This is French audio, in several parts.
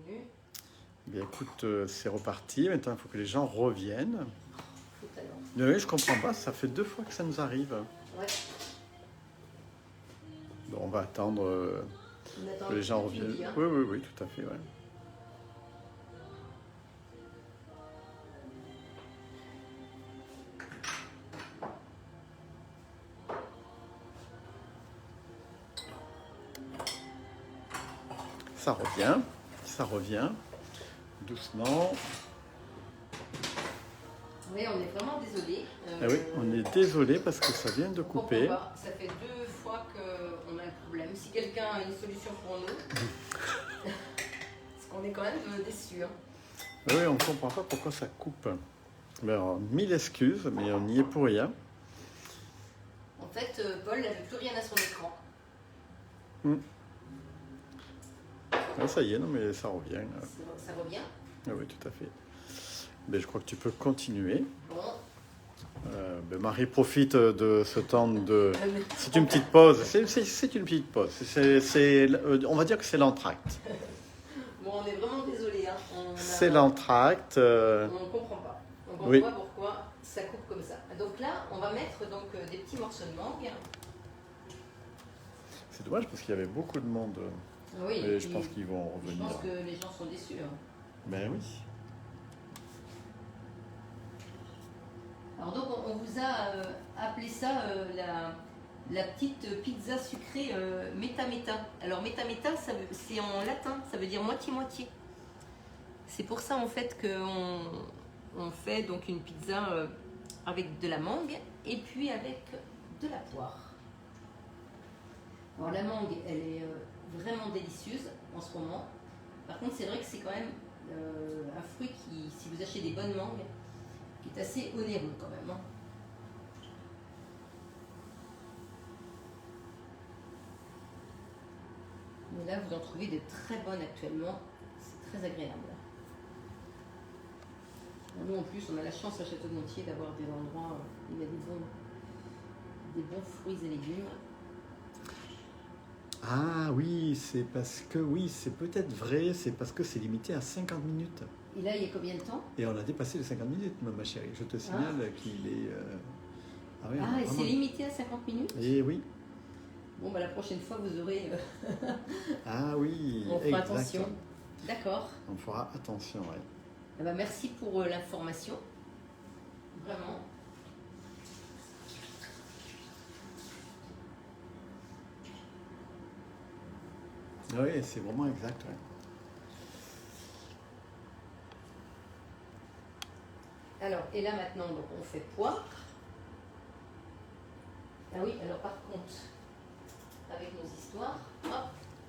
revenu. Bien écoute, c'est reparti. Maintenant, il faut que les gens reviennent. Tout à l'heure. Oui, je comprends pas. Ça fait 2 fois que ça nous arrive. Ouais. Bon, on va attendre On attend que les gens que tu me reviennent. dis, hein. Oui, oui, oui, tout à fait. Ouais. Ça revient, doucement. Oui, on est vraiment désolé. Ah oui, on est désolé parce que ça vient de On comprend couper. pas. Ça fait 2 fois qu'on a le problème. Si quelqu'un a une solution pour nous, parce qu'on est quand même déçus. Hein. Ah oui, on ne comprend pas pourquoi ça coupe. Mais alors, 1000 excuses, mais on n'y est pour rien. En fait, Paul n'avait plus rien à son écran. Ah, ça y est, non, mais ça revient. Ça revient. Ah oui, tout à fait. Mais je crois que tu peux continuer. Bon. Marie profite de ce temps de... C'est une petite pause. C'est une petite pause. On va dire que c'est l'entracte. Bon, on est vraiment désolé. Hein. C'est l'entracte. On ne comprend pas. On ne comprend Oui. pas pourquoi ça coupe comme ça. Donc là, on va mettre donc, des petits morceaux de mangue. C'est dommage parce qu'il y avait beaucoup de monde. Oui, Et je pense qu'ils vont je revenir. pense que les gens sont déçus. Hein. Ben oui. Alors donc on vous a appelé ça la petite pizza sucrée meta meta. Alors meta meta, c'est en latin, ça veut dire moitié-moitié. C'est pour ça en fait qu'on fait donc une pizza avec de la mangue et puis avec de la poire. Alors la mangue, elle est vraiment délicieuse en ce moment. Par contre, c'est vrai que c'est quand même un fruit qui, si vous achetez des bonnes mangues, qui est assez onéreux quand même. Hein. Mais là, vous en trouvez de très bonnes actuellement. C'est très agréable. Nous, en plus, on a la chance à Château-Gontier d'avoir des endroits où il y a des bons fruits et légumes. Ah oui, c'est parce que, oui, c'est peut-être vrai, c'est parce que c'est limité à 50 minutes. Et là, il y a combien de temps? Et on a dépassé les 50 minutes, ma chérie. Je te signale qu'il est... Ah, oui, et c'est limité à 50 minutes? Et oui. Bon, bah, la prochaine fois, vous aurez... Ah oui, on fera attention. D'accord. On fera attention, oui. Eh ben, merci pour l'information. Vraiment. Oui, c'est vraiment exact, ouais. Alors, et là maintenant, donc, on fait poire. Ah oui, alors par contre, avec nos histoires, hop,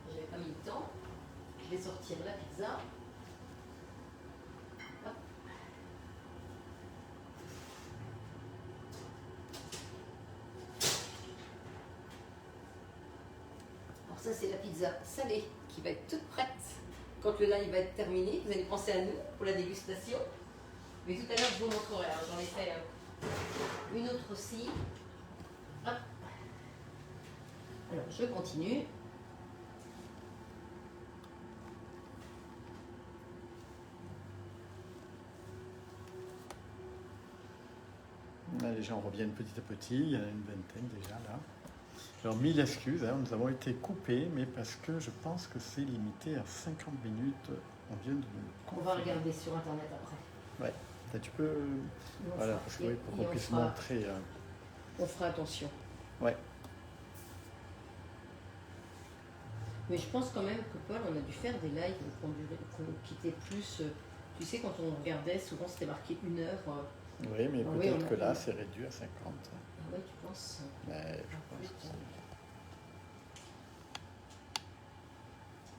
j'avais pas mis le temps, je vais sortir la pizza. Hop. Alors ça, c'est la pizza salée qui va être toute prête. Quand le live va être terminé, vous allez penser à nous pour la dégustation. Mais tout à l'heure, je vous montrerai. Alors, j'en ai fait une autre aussi. Hop. Alors, je continue. Là, les gens reviennent petit à petit. Il y en a une vingtaine déjà, là. Alors, 1000 excuses. Hein, nous avons été coupés, mais parce que je pense que c'est limité à 50 minutes. On vient de nous On va regarder sur Internet après. Ouais. Là, tu peux... Voilà, parce que oui, pour qu'on puisse montrer... On fera attention. Ouais. Mais je pense quand même que Paul, on a dû faire des lives qui étaient plus... Tu sais, quand on regardait, souvent c'était marqué 1 heure. Oui, mais peut-être que là, c'est réduit à 50. Ah oui, tu penses? Mais je pense que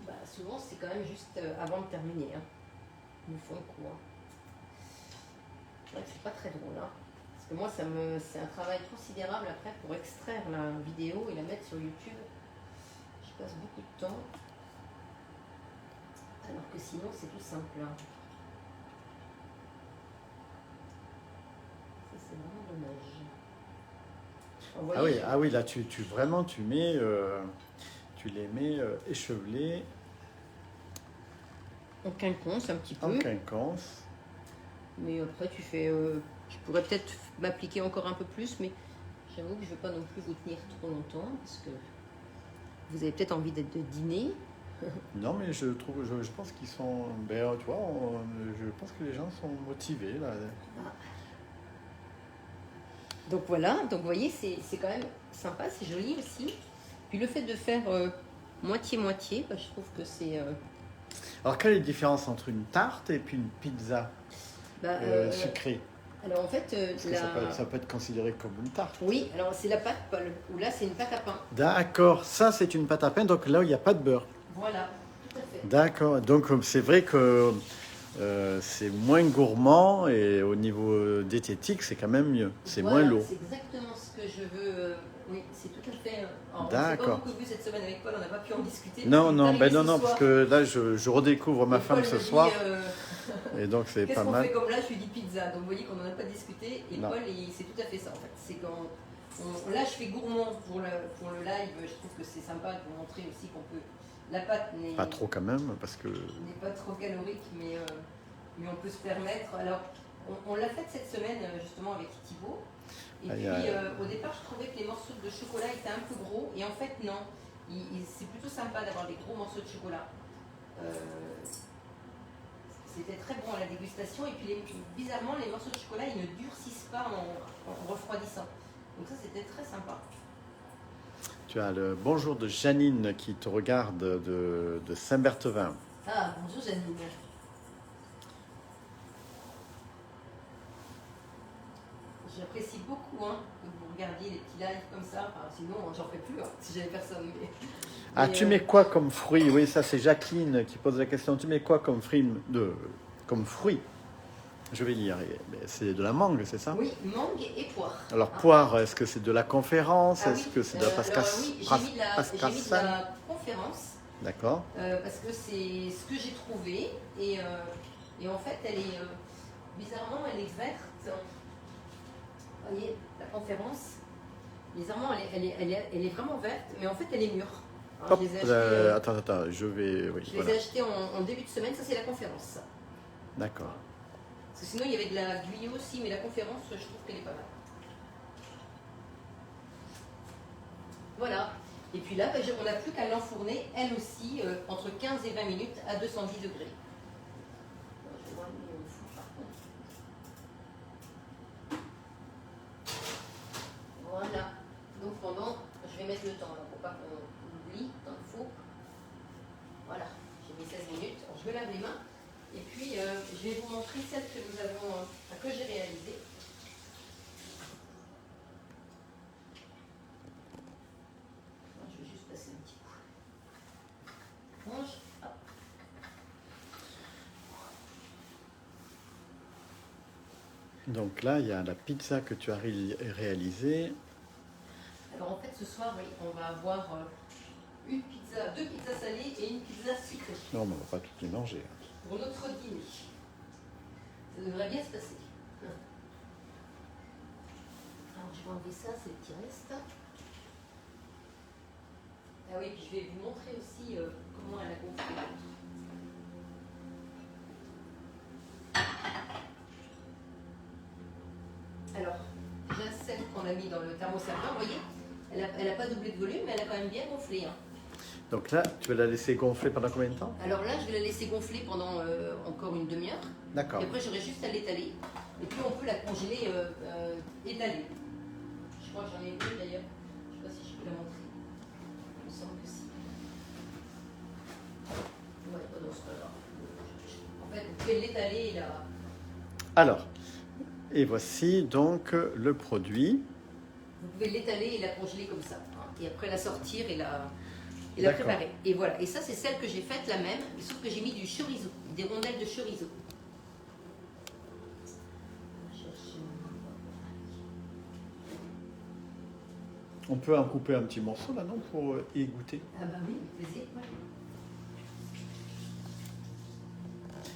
bah, souvent, c'est quand même juste avant de terminer. Hein. Ils nous font le coup. Hein. Ouais, c'est pas très drôle. Hein. Parce que moi, c'est un travail considérable après pour extraire la vidéo et la mettre sur YouTube. Je passe beaucoup de temps. Alors que sinon, c'est tout simple. Hein. Ça, c'est vraiment dommage. Ah oui, là, tu vraiment, tu mets... tu les mets échevelés. en quinconce un petit peu. En quinconce. Mais après, tu fais. Je pourrais peut-être m'appliquer encore un peu plus, mais j'avoue que je ne veux pas non plus vous tenir trop longtemps parce que vous avez peut-être envie de dîner. Non, mais je pense qu'ils sont. Ben, tu vois, je pense que les gens sont motivés là. Donc voilà, donc vous voyez, c'est quand même sympa, c'est joli aussi. Puis le fait de faire moitié-moitié, bah, je trouve que c'est. Alors, quelle est la différence entre une tarte et puis une pizza sucrée? Alors en fait, Parce que ça peut être considéré comme une tarte. Oui, alors c'est la pâte, Paul, ou là c'est une pâte à pain. D'accord, ça c'est une pâte à pain, donc là il n'y a pas de beurre. Voilà, tout à fait. D'accord, donc c'est vrai que c'est moins gourmand et au niveau diététique c'est quand même mieux, c'est Voilà, moins lourd. C'est exactement ce que je veux. Oui, c'est tout à fait. Alors, on s'est D'accord. pas beaucoup vu cette semaine avec Paul, on n'a pas pu en discuter. Non, Il est non, arrivé ce non, soir. parce que là je redécouvre ma Et femme Paul ce me dit, soir et donc c'est qu'est-ce pas qu'on mal. fait comme là? Je lui dis pizza. Donc vous voyez qu'on n'en a pas discuté. Et Non. Paul, c'est tout à fait ça en fait. C'est quand là je fais gourmand pour le live. Je trouve que c'est sympa de vous montrer aussi qu'on peut. La pâte n'est Pas trop quand même, parce que. n'est pas trop calorique, mais on peut se permettre. Alors on l'a faite cette semaine justement avec Thibaut. Et puis au départ je trouvais que les morceaux de chocolat étaient un peu gros. Et en fait non. C'est plutôt sympa d'avoir des gros morceaux de chocolat. C'était très bon à la dégustation et puis bizarrement les morceaux de chocolat ils ne durcissent pas en refroidissant. Donc ça c'était très sympa. Tu as le bonjour de Janine qui te regarde de Saint-Berthevin. Ah bonjour Janine. J'apprécie beaucoup que vous regardiez les petits lives comme ça. Enfin, sinon j'en ferais plus si j'avais personne. Ah, tu mets quoi comme fruit? Oui, ça c'est Jacqueline qui pose la question. Tu mets quoi comme fruit? Je vais lire. C'est de la mangue, c'est ça? Oui, mangue et poire. Alors, poire, est-ce que c'est de la conférence? Est-ce que c'est de la Oui, j'ai mis de la conférence. D'accord. Parce que c'est ce que j'ai trouvé. Et en fait, elle est bizarrement, elle est verte. Vous voyez, la conférence, bizarrement, elle est vraiment verte, mais en fait, elle est mûre. Alors, Hop, je les ai achetés, attends, je vais. Oui, je les ai achetés en début de semaine, ça c'est la conférence. D'accord. Parce que sinon, il y avait de la Guyot aussi, mais la conférence, je trouve qu'elle est pas mal. Voilà. Et puis là, on n'a plus qu'à l'enfourner, elle aussi, entre 15 et 20 minutes à 210 degrés. Je vais voir le four, par contre. Voilà. Donc pendant, je vais mettre le temps, pour pas qu'on oublie dans le four. Voilà, j'ai mis 16 minutes. Alors, je me lave les mains. Et puis, je vais vous montrer celle que que j'ai réalisée. Je vais juste passer un petit coup. Mange. Hop. Donc là, il y a la pizza que tu as réalisée. Alors en fait, ce soir, oui, on va avoir deux pizzas salées et une pizza sucrée. Non, mais on ne va pas toutes les manger. Pour notre dîner. Ça devrait bien se passer. Alors je vais enlever ça, c'est le petit reste. Ah oui, puis je vais vous montrer aussi comment elle a gonflé. Alors, déjà celle qu'on a mis dans le thermoserveur, vous voyez, elle n'a pas doublé de volume, mais elle a quand même bien gonflé. Donc là, tu vas la laisser gonfler pendant combien de temps? Alors là, je vais la laisser gonfler pendant encore une demi-heure. D'accord. Et après, j'aurai juste à l'étaler. Et puis, on peut la congeler étalée. Je crois que j'en ai une d'ailleurs. Je ne sais pas si je peux la montrer. Il me semble que si. Ouais, non, c'est pas grave. En fait, vous pouvez l'étaler et la... Alors, et voici donc le produit. Vous pouvez l'étaler et la congeler comme ça. Et après, la sortir et la préparer. Et voilà. Et ça, c'est celle que j'ai faite, la même, sauf que j'ai mis du chorizo, des rondelles de chorizo. On peut en couper un petit morceau là, non, pour y goûter? Ah bah oui, avec plaisir. Ouais.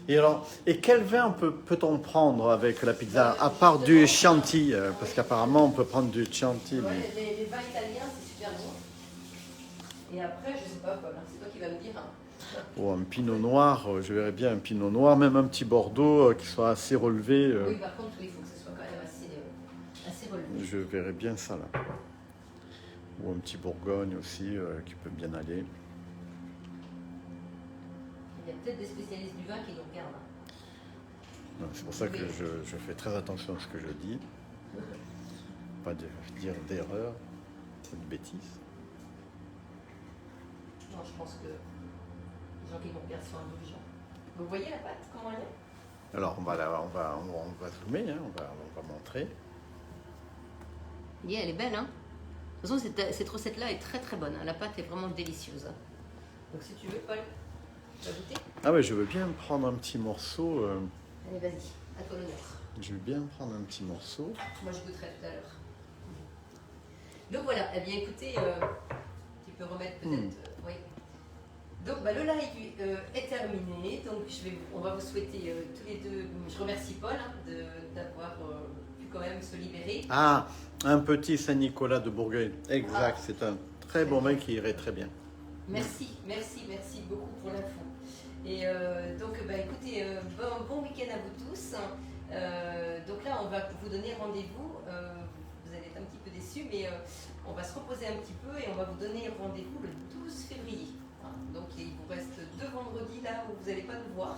Et alors, quel vin peut-on prendre avec la pizza, à part du Chianti? Parce qu'apparemment, on peut prendre du Chianti. Ouais, les vins italiens, c'est super bon. Et après, je sais pas, Paul, c'est toi qui vas me dire. ou un pinot noir. Je verrais bien un pinot noir, même un petit bordeaux qui soit assez relevé. Oui, par contre, il faut que ce soit quand même assez relevé. Je verrais bien ça là. Ou un petit bourgogne aussi qui peut bien aller. Il y a peut-être des spécialistes du vin qui nous regardent. C'est pour ça que je fais très attention à ce que je dis. Pas de dire d'erreur, de bêtises. Non, je pense que les gens qui nous regardent sont indulgents. Vous voyez la pâte, comment elle est? Alors on va zoomer, hein, on va montrer. Yeah, elle est belle, hein? De toute façon, cette recette-là est très très bonne. Hein. La pâte est vraiment délicieuse. Hein. Donc si tu veux, Paul, tu vas goûter? Ah ouais, je veux bien prendre un petit morceau. Allez, vas-y, à toi l'honneur. Je veux bien prendre un petit morceau. Moi, je goûterai tout à l'heure. Donc voilà, eh bien écoutez, tu peux remettre peut-être... oui. Donc bah, le live est terminé. Donc on va vous souhaiter tous les deux... Je remercie Paul hein, d'avoir pu quand même se libérer. Ah, un petit Saint-Nicolas de Bourgueil. Exact, Ah. C'est un très bon vin qui irait très bien. Merci beaucoup pour l'info. Et donc, bah, écoutez, bon week-end à vous tous. Donc là, on va vous donner rendez-vous. Vous allez être un petit peu déçus, mais on va se reposer un petit peu et on va vous donner rendez-vous le 12 février. Hein. Donc, il vous reste 2 vendredis là où vous n'allez pas nous voir.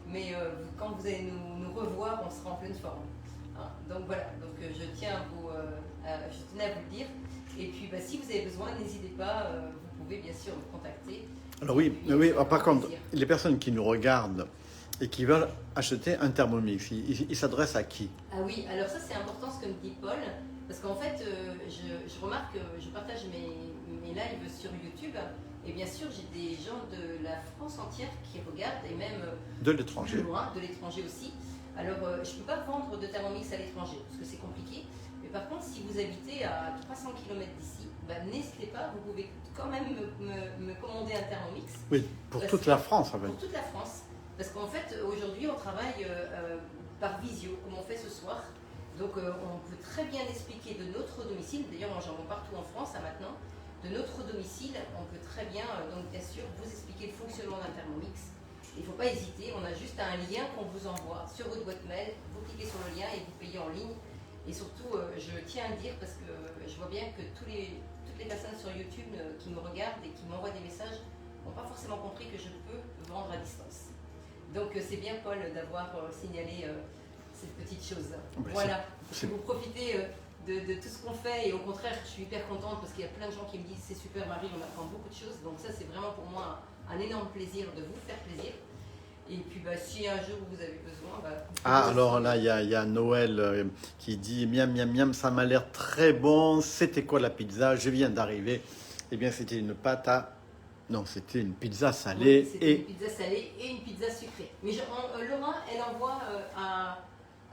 Mais quand vous allez nous revoir, on sera en pleine forme. Hein. Donc voilà, donc, je tenais à vous le dire. Et puis, bah, si vous avez besoin, n'hésitez pas, vous pouvez bien sûr me contacter. Alors oui, par contre, les personnes qui nous regardent et qui veulent acheter un Thermomix, ils s'adressent à qui? Ah oui, alors ça c'est important ce que me dit Paul, parce qu'en fait, je remarque que je partage mes lives sur YouTube, et bien sûr j'ai des gens de la France entière qui regardent, et même de l'étranger. Plus loin, de l'étranger aussi. Alors je ne peux pas vendre de Thermomix à l'étranger, parce que c'est compliqué. Mais par contre, si vous habitez à 300 km d'ici, bah, n'hésitez pas, vous pouvez quand même me commander un Thermomix. Oui, pour toute la France en fait. Pour toute la France. Parce qu'en fait, aujourd'hui, on travaille par visio, comme on fait ce soir. Donc on peut très bien expliquer de notre domicile, d'ailleurs moi j'en vois partout en France hein, maintenant, de notre domicile, on peut très bien, donc bien sûr, vous expliquer le fonctionnement d'un Thermomix. Il ne faut pas hésiter, on a juste un lien qu'on vous envoie sur votre boîte mail, vous cliquez sur le lien et vous payez en ligne. Et surtout, je tiens à le dire parce que je vois bien que toutes les personnes sur YouTube qui me regardent et qui m'envoient des messages n'ont pas forcément compris que je peux vendre à distance. Donc c'est bien Paul d'avoir signalé cette petite chose. Voilà, vous profitez de tout ce qu'on fait et au contraire, je suis hyper contente parce qu'il y a plein de gens qui me disent c'est super Marie, on apprend beaucoup de choses. Donc ça c'est vraiment pour moi un énorme plaisir de vous faire plaisir. Et puis bah, si un jour vous avez besoin... Bah, alors là, il y a Noël qui dit miam miam miam, ça m'a l'air très bon. C'était quoi la pizza? Je viens d'arriver. Eh bien c'était une pâte à... Non, c'était une pizza salée. Oui, c'était une pizza salée et une pizza sucrée. Mais Laura, elle envoie à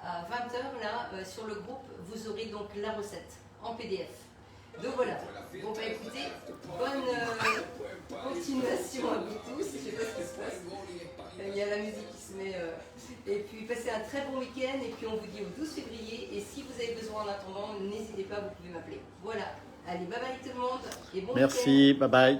20h là, sur le groupe, vous aurez donc la recette en PDF. Donc voilà. Bon bah écoutez, bonne continuation à vous tous. Je sais pas ce qui se passe. Il y a la musique qui se met. Et puis passez un très bon week-end et puis on vous dit au 12 février. Et si vous avez besoin en attendant, n'hésitez pas, vous pouvez m'appeler. Voilà. Allez, bye bye tout le monde et bon week-end. Merci, bye bye.